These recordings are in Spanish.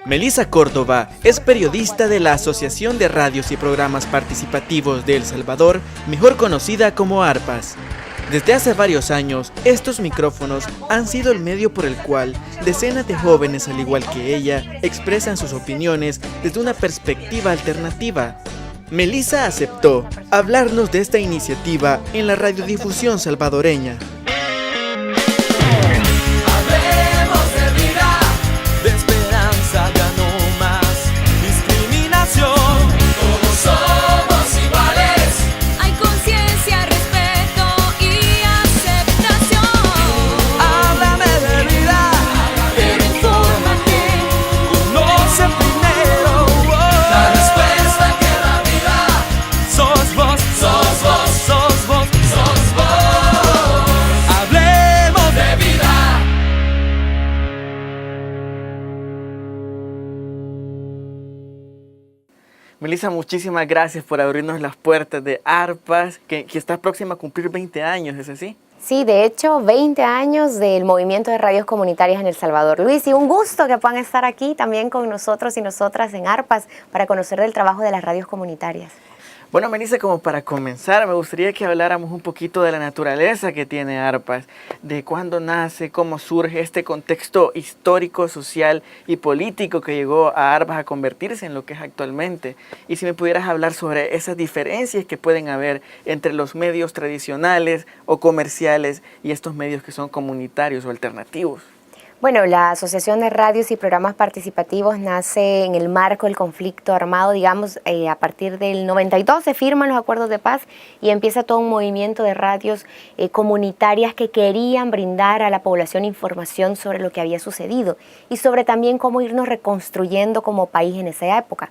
Melissa Córdoba es periodista de la Asociación de Radios y Programas Participativos de El Salvador, mejor conocida como ARPAS. Desde hace varios años, estos micrófonos han sido el medio por el cual decenas de jóvenes, al igual que ella, expresan sus opiniones desde una perspectiva alternativa. Melissa aceptó hablarnos de esta iniciativa en la radiodifusión salvadoreña. Melissa, muchísimas gracias por abrirnos las puertas de ARPAS, que está próxima a cumplir 20 años, ¿es así? Sí, de hecho, 20 años del movimiento de radios comunitarias en El Salvador. Luis, y un gusto que puedan estar aquí también con nosotros y nosotras en ARPAS para conocer del trabajo de las radios comunitarias. Bueno, Melissa, como para comenzar, me gustaría que habláramos un poquito de la naturaleza que tiene ARPAS, de cuándo nace, cómo surge este contexto histórico, social y político que llegó a ARPAS a convertirse en lo que es actualmente. Y si me pudieras hablar sobre esas diferencias que pueden haber entre los medios tradicionales o comerciales y estos medios que son comunitarios o alternativos. Bueno, la Asociación de Radios y Programas Participativos nace en el marco del conflicto armado, digamos, a partir del 92 se firman los acuerdos de paz y empieza todo un movimiento de radios comunitarias que querían brindar a la población información sobre lo que había sucedido y sobre también cómo irnos reconstruyendo como país en esa época.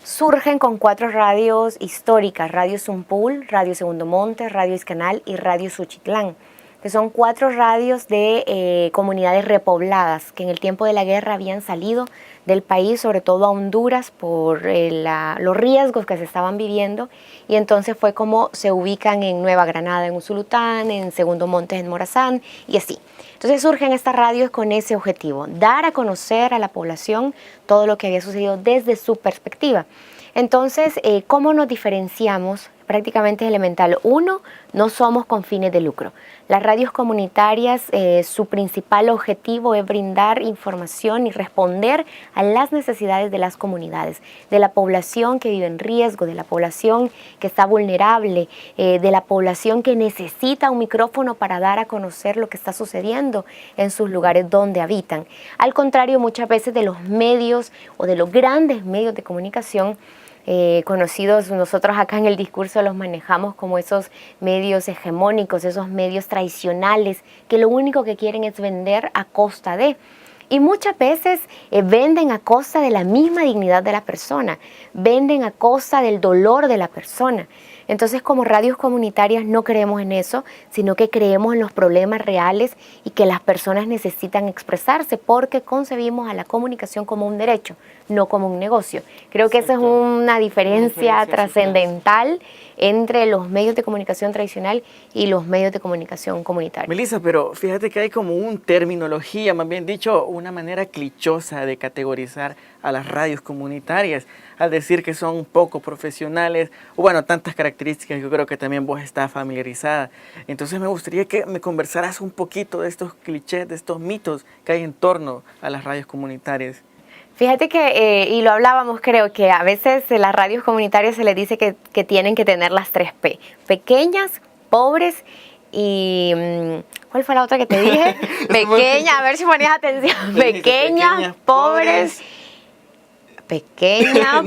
Surgen con 4 radios históricas, Radio Zumpul, Radio Segundo Monte, Radio Iscanal y Radio Suchitlán, que son 4 radios de comunidades repobladas que en el tiempo de la guerra habían salido del país, sobre todo a Honduras, por los riesgos que se estaban viviendo, y entonces fue como se ubican en Nueva Granada, en Usulután, en Segundo Montes, en Morazán, y así. Entonces surgen estas radios con ese objetivo, dar a conocer a la población todo lo que había sucedido desde su perspectiva. Entonces, ¿cómo nos diferenciamos? Prácticamente es elemental. 1, no somos con fines de lucro. Las radios comunitarias, su principal objetivo es brindar información y responder a las necesidades de las comunidades, de la población que vive en riesgo, de la población que está vulnerable, de la población que necesita un micrófono para dar a conocer lo que está sucediendo en sus lugares donde habitan. Al contrario, muchas veces de los medios o de los grandes medios de comunicación, conocidos, nosotros acá en el discurso los manejamos como esos medios hegemónicos, esos medios tradicionales que lo único que quieren es vender a costa de. Y muchas veces venden a costa de la misma dignidad de la persona, venden a costa del dolor de la persona. Entonces, como radios comunitarias no creemos en eso, sino que creemos en los problemas reales y que las personas necesitan expresarse porque concebimos a la comunicación como un derecho, no como un negocio. Creo que esa es una diferencia trascendental entre los medios de comunicación tradicional y los medios de comunicación comunitaria. Melissa, pero fíjate que hay como una terminología, más bien dicho, una manera clichosa de categorizar a las radios comunitarias, al decir que son poco profesionales, o bueno, tantas características que yo creo que también vos estás familiarizada. Entonces me gustaría que me conversaras un poquito de estos clichés, de estos mitos que hay en torno a las radios comunitarias. Fíjate que, y lo hablábamos, creo que a veces en las radios comunitarias se les dice que tienen que tener las 3 P, pequeñas, pobres y... ¿cuál fue la otra que te dije? Pequeña, a ver si ponías atención. Pequeñas, pobres... Pequeña...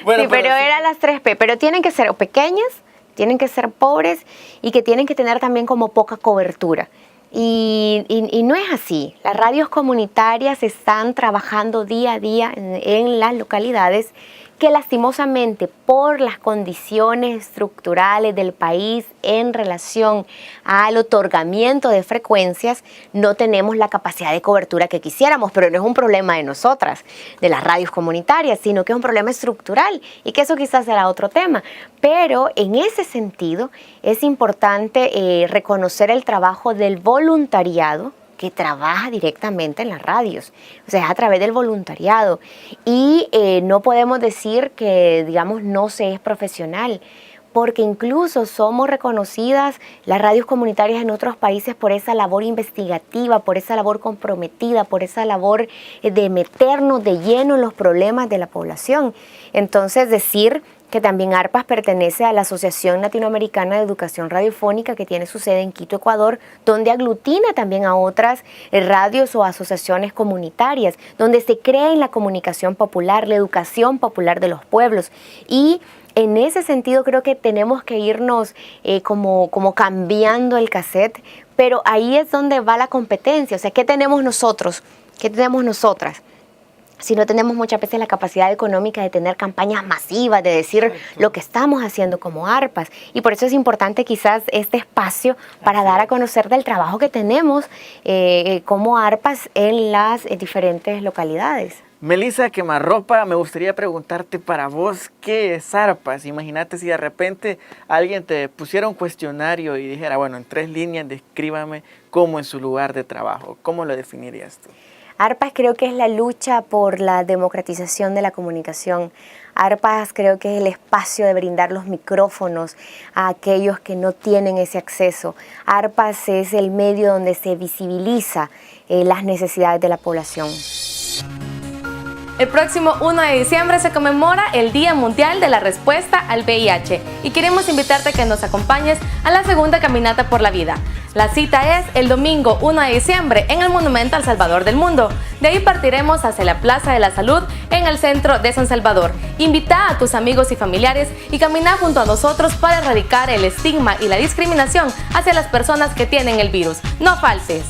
Bueno, sí, pero eran las 3 P, pero tienen que ser pequeñas, tienen que ser pobres y que tienen que tener también como poca cobertura. Y no es así. Las radios comunitarias están trabajando día a día en las localidades que lastimosamente por las condiciones estructurales del país en relación al otorgamiento de frecuencias no tenemos la capacidad de cobertura que quisiéramos, pero no es un problema de nosotras, de las radios comunitarias, sino que es un problema estructural y que eso quizás será otro tema. Pero en ese sentido es importante reconocer el trabajo del voluntariado que trabaja directamente en las radios, o sea, es a través del voluntariado. Y no podemos decir que, digamos, no se es profesional, porque incluso somos reconocidas las radios comunitarias en otros países por esa labor investigativa, por esa labor comprometida, por esa labor de meternos de lleno en los problemas de la población. Entonces, decir que también ARPAS pertenece a la Asociación Latinoamericana de Educación Radiofónica, que tiene su sede en Quito, Ecuador, donde aglutina también a otras radios o asociaciones comunitarias, donde se crea en la comunicación popular, la educación popular de los pueblos. Y en ese sentido creo que tenemos que irnos como cambiando el cassette, pero ahí es donde va la competencia. O sea, ¿qué tenemos nosotros? ¿Qué tenemos nosotras? Si no tenemos muchas veces la capacidad económica de tener campañas masivas, de decir lo que estamos haciendo como ARPAS. Y por eso es importante quizás este espacio para dar a conocer del trabajo que tenemos como ARPAS en las diferentes localidades. Melissa Quemarropa, me gustaría preguntarte para vos, ¿qué es ARPAS? Imagínate si de repente alguien te pusiera un cuestionario y dijera, bueno, en 3 líneas descríbame cómo es su lugar de trabajo. ¿Cómo lo definirías tú? ARPAS creo que es la lucha por la democratización de la comunicación. ARPAS creo que es el espacio de brindar los micrófonos a aquellos que no tienen ese acceso. ARPAS es el medio donde se visibiliza las necesidades de la población. El próximo 1 de diciembre se conmemora el Día Mundial de la Respuesta al VIH y queremos invitarte a que nos acompañes a la segunda caminata por la vida. La cita es el domingo 1 de diciembre en el Monumento al Salvador del Mundo. De ahí partiremos hacia la Plaza de la Salud en el centro de San Salvador. Invita a tus amigos y familiares y camina junto a nosotros para erradicar el estigma y la discriminación hacia las personas que tienen el virus. No faltes.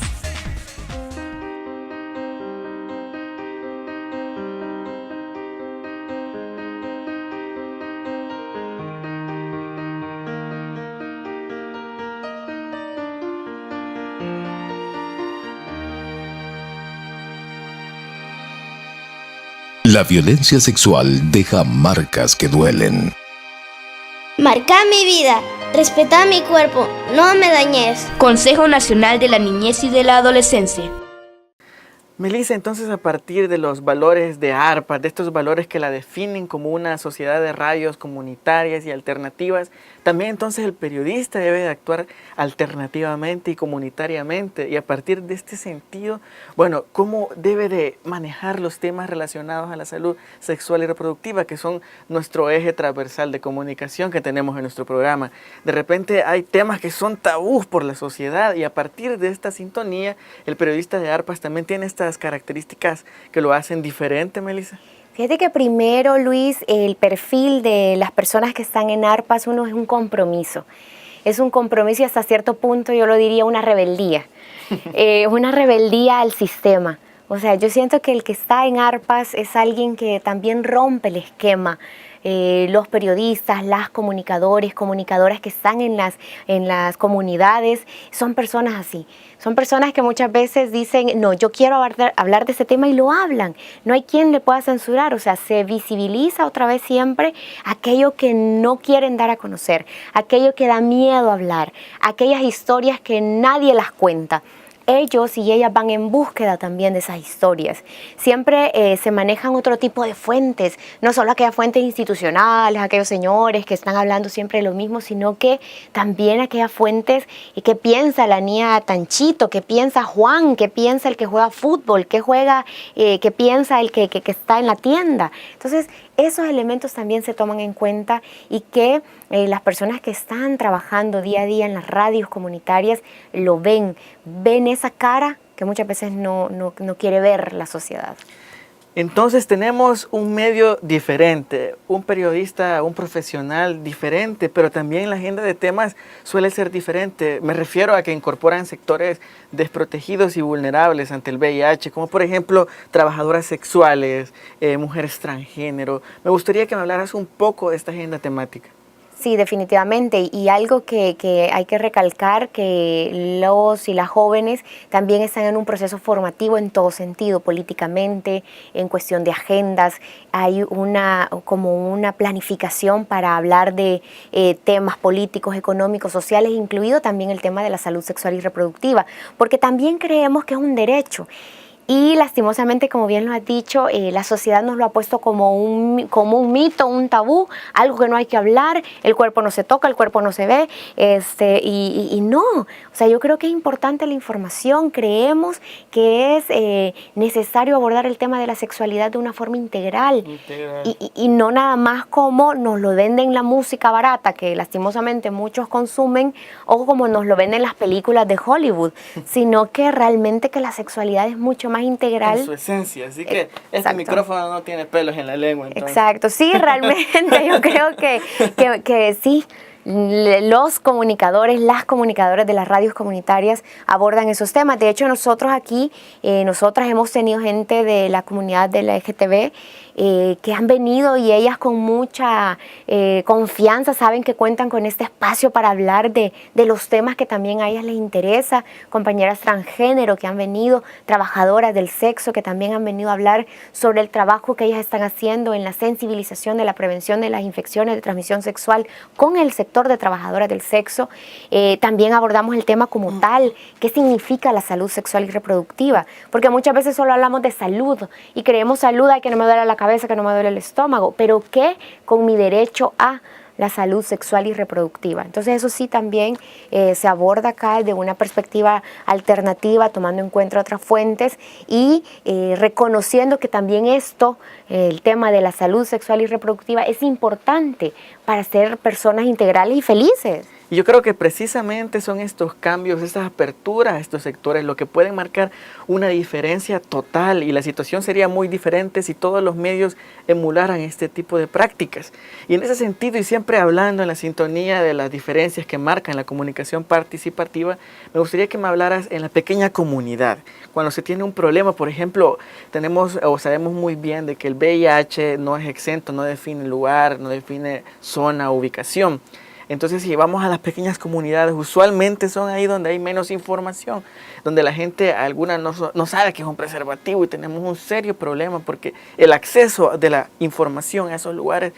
La violencia sexual deja marcas que duelen. Marca mi vida, respeta mi cuerpo, no me dañes. Consejo Nacional de la Niñez y de la Adolescencia. Melissa, entonces a partir de los valores de ARPAS, de estos valores que la definen como una sociedad de radios comunitarias y alternativas, también entonces el periodista debe de actuar alternativamente y comunitariamente. Y a partir de este sentido, bueno, ¿cómo debe de manejar los temas relacionados a la salud sexual y reproductiva, que son nuestro eje transversal de comunicación que tenemos en nuestro programa? De repente hay temas que son tabús por la sociedad y a partir de esta sintonía, el periodista de ARPAS también tiene estas características que lo hacen diferente, Melissa. Fíjate que primero, Luis, el perfil de las personas que están en ARPAS, uno es un compromiso. Es un compromiso y hasta cierto punto yo lo diría una rebeldía. Una rebeldía al sistema. O sea, yo siento que el que está en ARPAS es alguien que también rompe el esquema. Los periodistas, las comunicadoras que están en las comunidades, son personas así. Son personas que muchas veces dicen, no, yo quiero hablar de este tema y lo hablan. No hay quien le pueda censurar. O sea, se visibiliza otra vez siempre aquello que no quieren dar a conocer, aquello que da miedo hablar, aquellas historias que nadie las cuenta. Ellos y ellas van en búsqueda también de esas historias. Siempre se manejan otro tipo de fuentes, no solo aquellas fuentes institucionales, aquellos señores que están hablando siempre de lo mismo, sino que también aquellas fuentes que piensa la niña Tanchito, que piensa Juan, que piensa el que juega fútbol, que piensa el que está en la tienda. Entonces, esos elementos también se toman en cuenta y que las personas que están trabajando día a día en las radios comunitarias lo ven esa cara que muchas veces no quiere ver la sociedad. Entonces tenemos un medio diferente, un periodista, un profesional diferente, pero también la agenda de temas suele ser diferente. Me refiero a que incorporan sectores desprotegidos y vulnerables ante el VIH, como por ejemplo trabajadoras sexuales, mujeres transgénero. Me gustaría que me hablaras un poco de esta agenda temática. Sí, definitivamente. Y algo que hay que recalcar, que los y las jóvenes también están en un proceso formativo en todo sentido, políticamente, en cuestión de agendas. Hay como una planificación para hablar de temas políticos, económicos, sociales, incluido también el tema de la salud sexual y reproductiva, porque también creemos que es un derecho. Y lastimosamente, como bien lo has dicho, la sociedad nos lo ha puesto como un mito, un tabú, algo que no hay que hablar, el cuerpo no se toca, el cuerpo no se ve, y no. O sea, yo creo que es importante la información, creemos que es necesario abordar el tema de la sexualidad de una forma integral. Y no nada más como nos lo venden la música barata, que lastimosamente muchos consumen, o como nos lo venden las películas de Hollywood, sino que realmente que la sexualidad es mucho más integral. En su esencia, así que este micrófono no tiene pelos en la lengua. Entonces. Exacto, sí, realmente yo creo que sí. Los comunicadores, las comunicadoras de las radios comunitarias abordan esos temas. De hecho, nosotros aquí, nosotras hemos tenido gente de la comunidad de la LGTB que han venido y ellas con mucha confianza saben que cuentan con este espacio para hablar de los temas que también a ellas les interesa. Compañeras transgénero que han venido, trabajadoras del sexo que también han venido a hablar sobre el trabajo que ellas están haciendo en la sensibilización de la prevención de las infecciones de transmisión sexual con el sector de trabajadoras del sexo. También abordamos el tema como tal, qué significa la salud sexual y reproductiva, porque muchas veces solo hablamos de salud y creemos salud, ay, que no me duele la cabeza, que no me duele el estómago, pero ¿qué con mi derecho a la salud sexual y reproductiva? Entonces eso sí también se aborda acá desde una perspectiva alternativa, tomando en cuenta otras fuentes y reconociendo que también esto, el tema de la salud sexual y reproductiva, es importante para ser personas integrales y felices. Y yo creo que precisamente son estos cambios, estas aperturas a estos sectores lo que pueden marcar una diferencia total, y la situación sería muy diferente si todos los medios emularan este tipo de prácticas. Y en ese sentido, y siempre hablando en la sintonía de las diferencias que marcan la comunicación participativa, me gustaría que me hablaras en la pequeña comunidad. Cuando se tiene un problema, por ejemplo, sabemos muy bien de que el VIH no es exento, no define lugar, no define zona, ubicación. Entonces, si vamos a las pequeñas comunidades, usualmente son ahí donde hay menos información, donde la gente, alguna no sabe que es un preservativo, y tenemos un serio problema porque el acceso de la información a esos lugares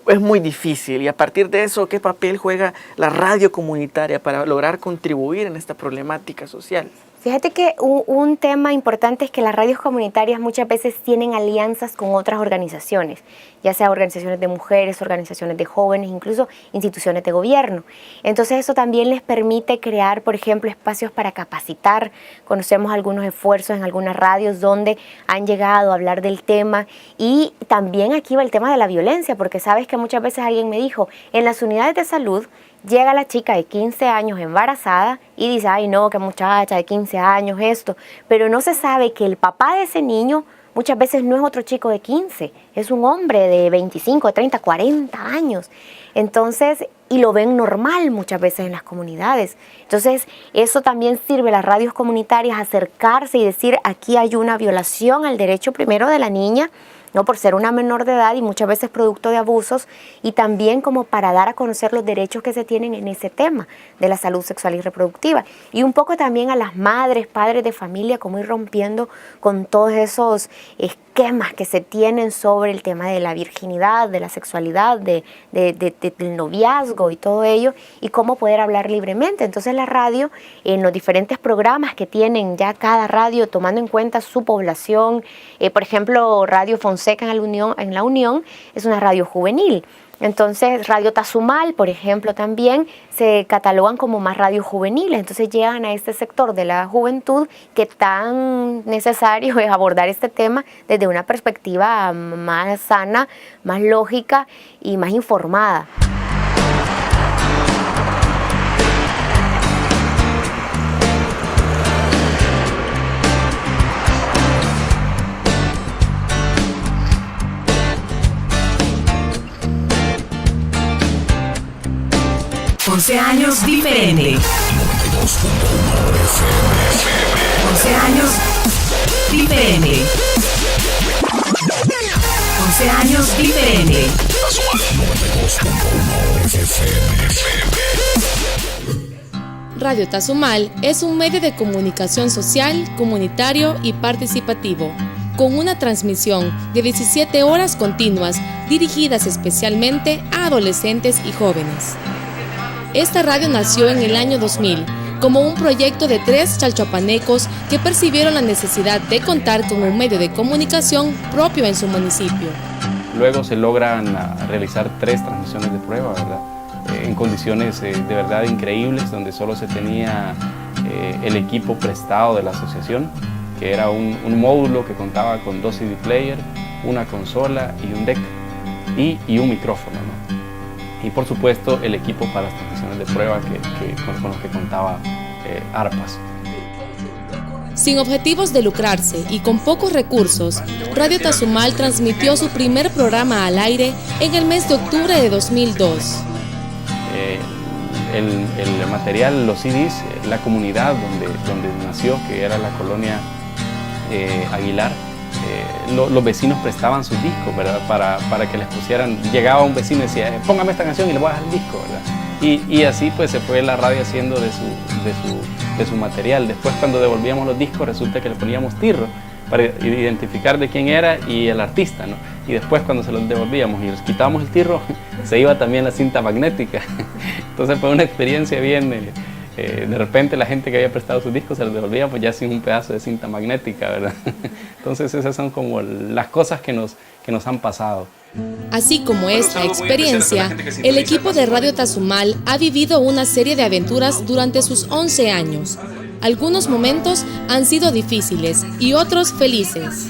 es muy difícil. Y a partir de eso, ¿qué papel juega la radio comunitaria para lograr contribuir en esta problemática social? Fíjate que un tema importante es que las radios comunitarias muchas veces tienen alianzas con otras organizaciones, ya sea organizaciones de mujeres, organizaciones de jóvenes, incluso instituciones de gobierno. Entonces eso también les permite crear, por ejemplo, espacios para capacitar. Conocemos algunos esfuerzos en algunas radios donde han llegado a hablar del tema, y también aquí va el tema de la violencia, porque sabes que muchas veces alguien me dijo, en las unidades de salud llega la chica de 15 años embarazada y dice, ay no, qué muchacha de 15 años esto, pero no se sabe que el papá de ese niño muchas veces no es otro chico de 15, es un hombre de 25, 30, 40 años. Entonces, y lo ven normal muchas veces en las comunidades. Entonces, eso también sirve a las radios comunitarias acercarse y decir, aquí hay una violación al derecho primero de la niña, no por ser una menor de edad y muchas veces producto de abusos, y también como para dar a conocer los derechos que se tienen en ese tema de la salud sexual y reproductiva. Y un poco también a las madres, padres de familia, como ir rompiendo con todos esos esquemas que se tienen sobre el tema de la virginidad, de la sexualidad, del noviazgo y todo ello, y cómo poder hablar libremente. Entonces la radio, en los diferentes programas que tienen ya cada radio, tomando en cuenta su población, por ejemplo, Radio Fonseca en la Unión es una radio juvenil. Entonces, Radio Tazumal, por ejemplo, también se catalogan como más radios juveniles. Entonces llegan a este sector de la juventud que tan necesario es abordar este tema desde una perspectiva más sana, más lógica y más informada. Once años diferente. 11 años diferente. 11 11 años diferente. Radio Tazumal es un medio de comunicación social, comunitario y participativo, con una transmisión de 17 horas continuas dirigidas especialmente a adolescentes y jóvenes. Esta radio nació en el año 2000 como un proyecto de 3 chalchuapanecos que percibieron la necesidad de contar con un medio de comunicación propio en su municipio. Luego se logran realizar 3 transmisiones de prueba, ¿verdad? En condiciones de verdad increíbles, donde solo se tenía el equipo prestado de la asociación, que era un módulo que contaba con 2 CD player, una consola y un deck y un micrófono, ¿no? Y por supuesto el equipo para las transmisiones de prueba con los que contaba ARPAS. Sin objetivos de lucrarse y con pocos recursos, Radio Tazumal transmitió su primer programa al aire en el mes de octubre de 2002. El material, los CDs, la comunidad donde nació, que era la colonia Aguilar, los vecinos prestaban sus discos, ¿verdad? Para que les pusieran. Llegaba un vecino y decía, póngame esta canción y le voy a dar el disco, ¿verdad? Y así pues se fue la radio haciendo de su material. Después, cuando devolvíamos los discos, resulta que le poníamos tirro para identificar de quién era y el artista, ¿no? Y después, cuando se los devolvíamos y les quitábamos el tirro, se iba también la cinta magnética. Entonces fue una experiencia bien. De repente la gente que había prestado sus discos se los devolvía pues ya sin un pedazo de cinta magnética, ¿verdad? Entonces esas son como las cosas que nos han pasado. Así como esta experiencia, el equipo de Radio Tazumal ha vivido una serie de aventuras durante sus 11 años. Algunos momentos han sido difíciles y otros felices.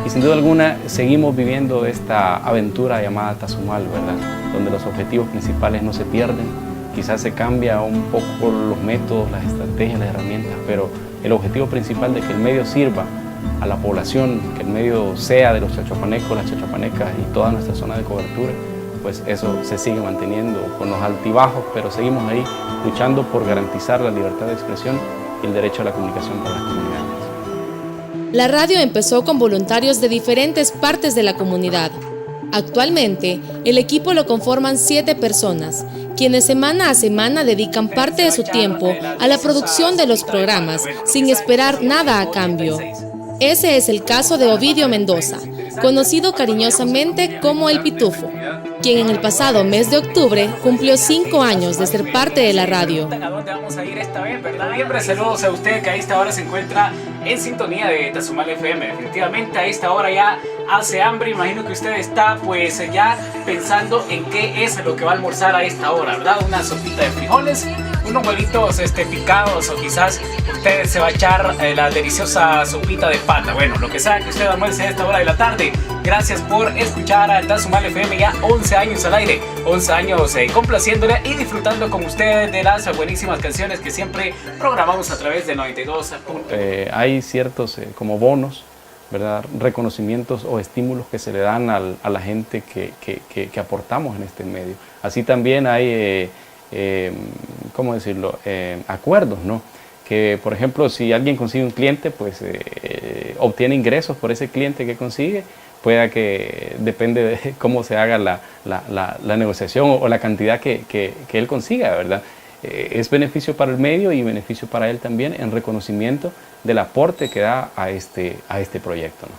Y sin duda alguna seguimos viviendo esta aventura llamada Tazumal, ¿verdad? Donde los objetivos principales no se pierden. Quizás se cambia un poco los métodos, las estrategias, las herramientas, pero el objetivo principal de que el medio sirva a la población, que el medio sea de los chalchuapanecos, las chalchuapanecas y toda nuestra zona de cobertura, pues eso se sigue manteniendo con los altibajos, pero seguimos ahí luchando por garantizar la libertad de expresión y el derecho a la comunicación para las comunidades. La radio empezó con voluntarios de diferentes partes de la comunidad. Actualmente, el equipo lo conforman 7 personas, quienes semana a semana dedican parte de su tiempo a la producción de los programas, sin esperar nada a cambio. Ese es el caso de Ovidio Mendoza, conocido cariñosamente como El Pitufo, quien en el pasado mes de octubre cumplió 5 años de ser parte de la radio. ¿A dónde vamos a ir esta vez, verdad? Siempre saludos a usted que a esta hora se encuentra en sintonía de Tazumal FM. Definitivamente a esta hora ya hace hambre. Imagino que usted está pues ya pensando en qué es lo que va a almorzar a esta hora, ¿verdad? Una sopita de frijoles, unos huevitos picados, o quizás usted se va a echar la deliciosa sopita de pata. Bueno, lo que sea que usted almuerce a esta hora de la tarde. Gracias por escuchar a Tazumal FM, ya 11 años al aire, 11 años complaciéndole y disfrutando con usted de las buenísimas canciones que siempre programamos a través de 92. Hay ciertos como bonos, ¿verdad? Reconocimientos o estímulos que se le dan a la gente que aportamos en este medio. Así también hay, ¿cómo decirlo? Acuerdos, ¿no? Que, por ejemplo, si alguien consigue un cliente, pues obtiene ingresos por ese cliente que consigue. Pueda que depende de cómo se haga la negociación o la cantidad que él consiga, ¿verdad? Es beneficio para el medio y beneficio para él también en reconocimiento del aporte que da a este proyecto, ¿no?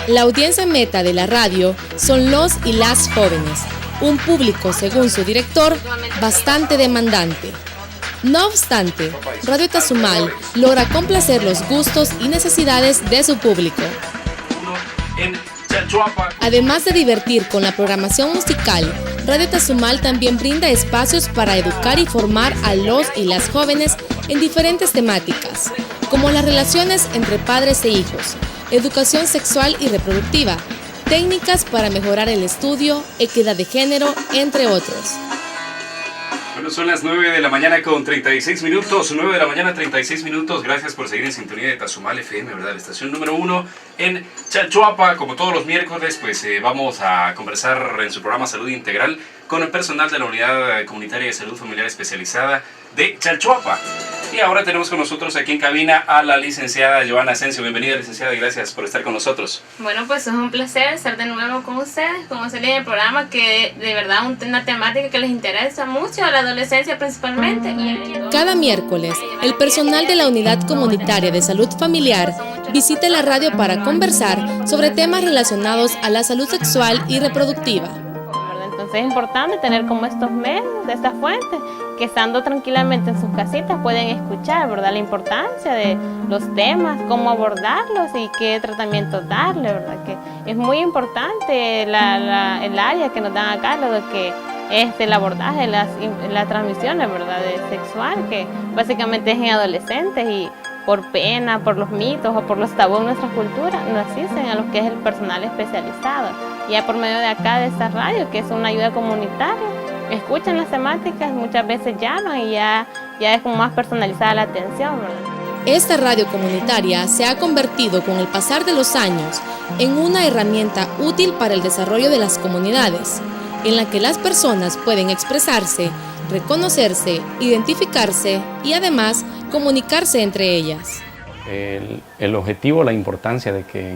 La audiencia meta de la radio son los y las jóvenes, un público, según su director, bastante demandante. No obstante, Radio Tazumal logra complacer los gustos y necesidades de su público. Además de divertir con la programación musical, Radio Tazumal también brinda espacios para educar y formar a los y las jóvenes en diferentes temáticas, como las relaciones entre padres e hijos, educación sexual y reproductiva, técnicas para mejorar el estudio, equidad de género, entre otros. Bueno, son las 9 de la mañana con 36 minutos, 9 de la mañana 36 minutos, gracias por seguir en sintonía de Tazumal FM, ¿verdad? La estación número 1 en Chalchuapa. Como todos los miércoles, pues vamos a conversar en su programa Salud Integral con el personal de la Unidad Comunitaria de Salud Familiar Especializada de Chalchuapa. Y ahora tenemos con nosotros aquí en cabina a la licenciada Joana Asensio. Bienvenida, licenciada, y gracias por estar con nosotros. Bueno, pues es un placer estar de nuevo con ustedes, como salir en el programa, que de verdad una temática que les interesa mucho a la adolescencia principalmente. Cada miércoles, el personal de la Unidad Comunitaria de Salud Familiar visita la radio para conversar sobre temas relacionados a la salud sexual y reproductiva. Entonces es importante tener como estos medios, de estas fuentes, que estando tranquilamente en sus casitas pueden escuchar, ¿verdad?, la importancia de los temas, cómo abordarlos y qué tratamiento darle, ¿verdad? Que es muy importante el área que nos dan acá, lo que es el abordaje, las transmisiones, ¿verdad?, sexual, que básicamente es en adolescentes y por pena, por los mitos o por los tabúes de nuestra cultura, no asisten a lo que es el personal especializado. Ya por medio de acá, de esta radio, que es una ayuda comunitaria, escuchan las temáticas, muchas veces llaman y ya es como más personalizada la atención, ¿verdad? Esta radio comunitaria se ha convertido con el pasar de los años en una herramienta útil para el desarrollo de las comunidades, en la que las personas pueden expresarse, reconocerse, identificarse y además comunicarse entre ellas. El objetivo, la importancia de que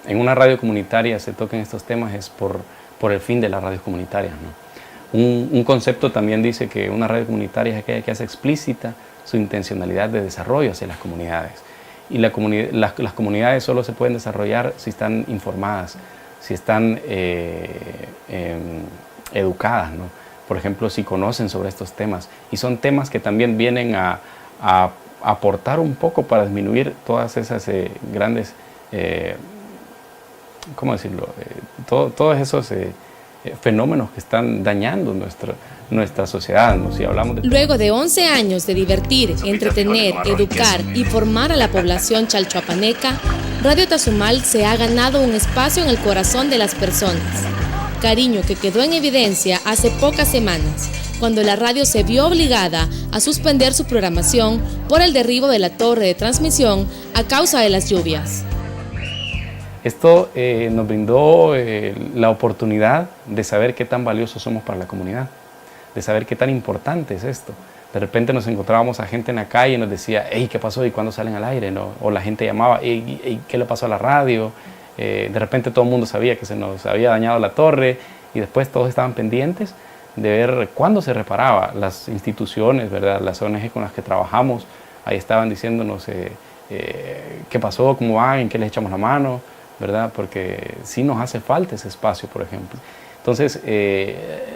en una radio comunitaria se toquen estos temas es por el fin de las radios comunitarias, ¿no? Un concepto también dice que una radio comunitaria es aquella que hace explícita su intencionalidad de desarrollo hacia las comunidades. Y las comunidades solo se pueden desarrollar si están informadas, si están educadas, ¿no? Por ejemplo, si conocen sobre estos temas. Y son temas que también vienen a aportar un poco para disminuir todas esas grandes, ¿cómo decirlo? Todos esos fenómenos que están dañando nuestra sociedad, ¿no? Si hablamos de... Luego de 11 años de divertir, entretener, educar y formar a la población chalchuapaneca, Radio Tazumal se ha ganado un espacio en el corazón de las personas. Cariño que quedó en evidencia hace pocas semanas, cuando la radio se vio obligada a suspender su programación por el derribo de la torre de transmisión a causa de las lluvias. Esto nos brindó la oportunidad de saber qué tan valiosos somos para la comunidad, de saber qué tan importante es esto. De repente nos encontrábamos a gente en la calle y nos decía, hey, ¿qué pasó? ¿Y cuándo salen al aire? ¿No? O la gente llamaba, hey, ¿qué le pasó a la radio? De repente todo el mundo sabía que se nos había dañado la torre y después todos estaban pendientes de ver cuándo se reparaba. Las instituciones, ¿verdad?, las ONG con las que trabajamos, ahí estaban diciéndonos qué pasó, cómo van, en qué les echamos la mano, ¿verdad? Porque sí nos hace falta ese espacio, por ejemplo. Entonces,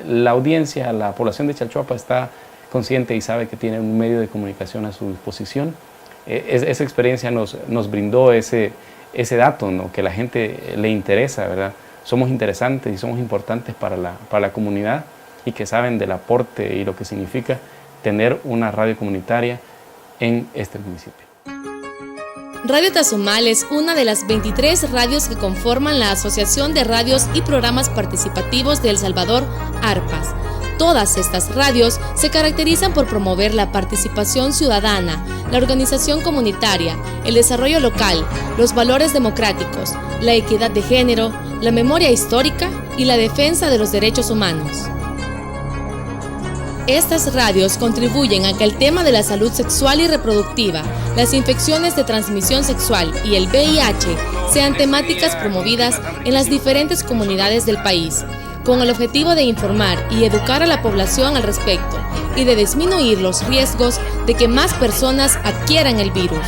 la audiencia, la población de Chalchuapa está consciente y sabe que tiene un medio de comunicación a su disposición. Esa experiencia nos brindó ese dato, ¿no?, que a la gente le interesa, ¿verdad? Somos interesantes y somos importantes para la comunidad y que saben del aporte y lo que significa tener una radio comunitaria en este municipio. Radio Tazumal es una de las 23 radios que conforman la Asociación de Radios y Programas Participativos de El Salvador, ARPAS. Todas estas radios se caracterizan por promover la participación ciudadana, la organización comunitaria, el desarrollo local, los valores democráticos, la equidad de género, la memoria histórica y la defensa de los derechos humanos. Estas radios contribuyen a que el tema de la salud sexual y reproductiva, las infecciones de transmisión sexual y el VIH sean temáticas promovidas en las diferentes comunidades del país, con el objetivo de informar y educar a la población al respecto y de disminuir los riesgos de que más personas adquieran el virus.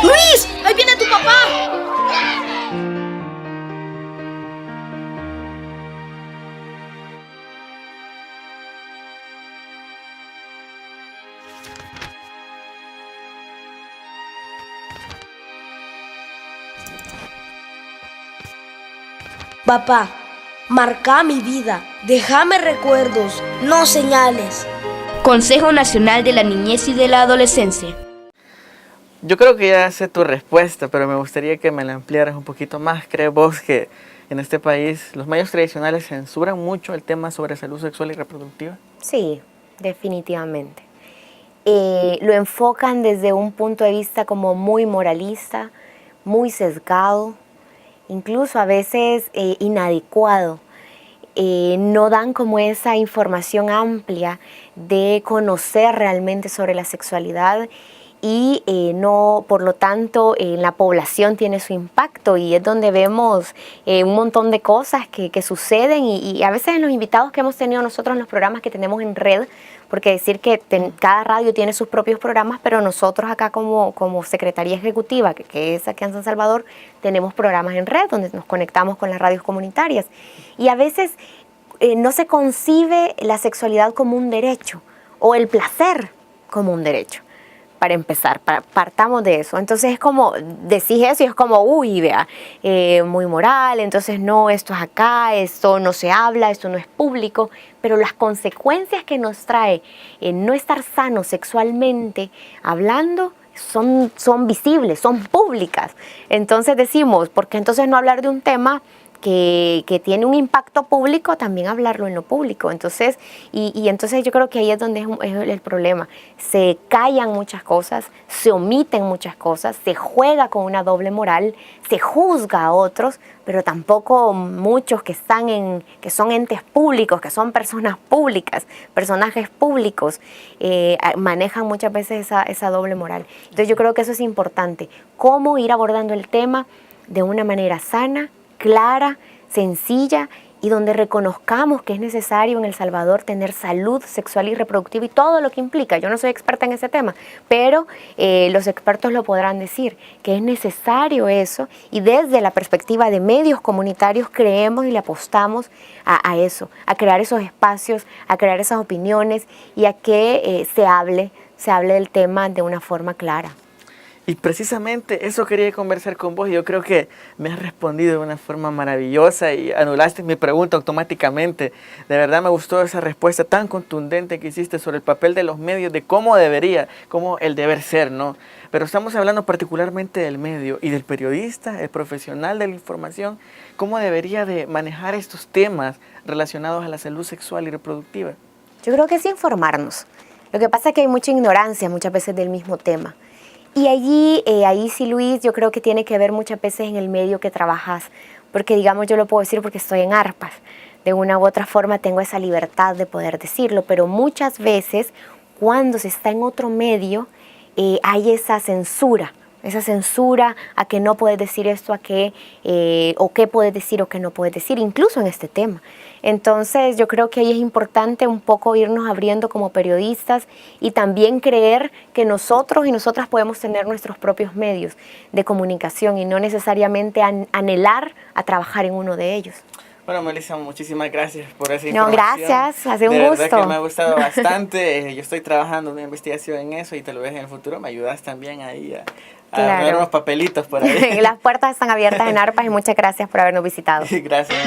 ¡Luis! ¡Ahí viene tu papá! Papá, marca mi vida, déjame recuerdos, no señales. Consejo Nacional de la Niñez y de la Adolescencia. Yo creo que ya sé tu respuesta, pero me gustaría que me la ampliaras un poquito más. ¿Crees vos que en este país los medios tradicionales censuran mucho el tema sobre salud sexual y reproductiva? Sí, definitivamente. Lo enfocan desde un punto de vista como muy moralista, muy sesgado, incluso a veces inadecuado. no dan como esa información amplia de conocer realmente sobre la sexualidad y no, por lo tanto, en la población tiene su impacto y es donde vemos un montón de cosas que suceden y a veces en los invitados que hemos tenido nosotros en los programas que tenemos en red, porque decir que cada radio tiene sus propios programas, pero nosotros acá como Secretaría Ejecutiva, que es aquí en San Salvador, tenemos programas en red donde nos conectamos con las radios comunitarias y a veces no se concibe la sexualidad como un derecho o el placer como un derecho. Para empezar, partamos de eso. Entonces es como, decís eso y es como, uy, vea, muy moral, entonces no, esto es acá, esto no se habla, esto no es público, pero las consecuencias que nos trae no estar sano sexualmente hablando son visibles, son públicas. Entonces decimos, ¿por qué entonces no hablar de un tema que tiene un impacto público, también hablarlo en lo público? Entonces, y entonces yo creo que ahí es donde es el problema. Se callan muchas cosas, se omiten muchas cosas, se juega con una doble moral, se juzga a otros, pero tampoco muchos que son entes públicos, que son personas públicas, personajes públicos, manejan muchas veces esa doble moral. Entonces yo creo que eso es importante. Cómo ir abordando el tema de una manera sana, clara, sencilla y donde reconozcamos que es necesario en El Salvador tener salud sexual y reproductiva y todo lo que implica. Yo no soy experta en ese tema, pero los expertos lo podrán decir, que es necesario eso y desde la perspectiva de medios comunitarios creemos y le apostamos a eso, a crear esos espacios, a crear esas opiniones y a que se hable del tema de una forma clara. Y precisamente eso quería conversar con vos y yo creo que me has respondido de una forma maravillosa y anulaste mi pregunta automáticamente. De verdad me gustó esa respuesta tan contundente que hiciste sobre el papel de los medios, de cómo el deber ser, ¿no? Pero estamos hablando particularmente del medio y del periodista, el profesional de la información, cómo debería de manejar estos temas relacionados a la salud sexual y reproductiva. Yo creo que es informarnos. Lo que pasa es que hay mucha ignorancia muchas veces del mismo tema. Y ahí sí, Luis, yo creo que tiene que ver muchas veces en el medio que trabajas, porque digamos, yo lo puedo decir porque estoy en Arpas, de una u otra forma tengo esa libertad de poder decirlo, pero muchas veces cuando se está en otro medio hay esa censura a que no puedes decir esto, o qué puedes decir o qué no puedes decir, incluso en este tema. Entonces yo creo que ahí es importante un poco irnos abriendo como periodistas y también creer que nosotros y nosotras podemos tener nuestros propios medios de comunicación y no necesariamente anhelar a trabajar en uno de ellos. Bueno, Melissa, muchísimas gracias por esa información. No, gracias, ha sido un gusto. De verdad que me ha gustado bastante. Yo estoy trabajando una investigación en eso y te lo ves en el futuro. Me ayudas también ahí a poner unos papelitos por ahí. Las puertas están abiertas en Arpas y muchas gracias por habernos visitado. Gracias.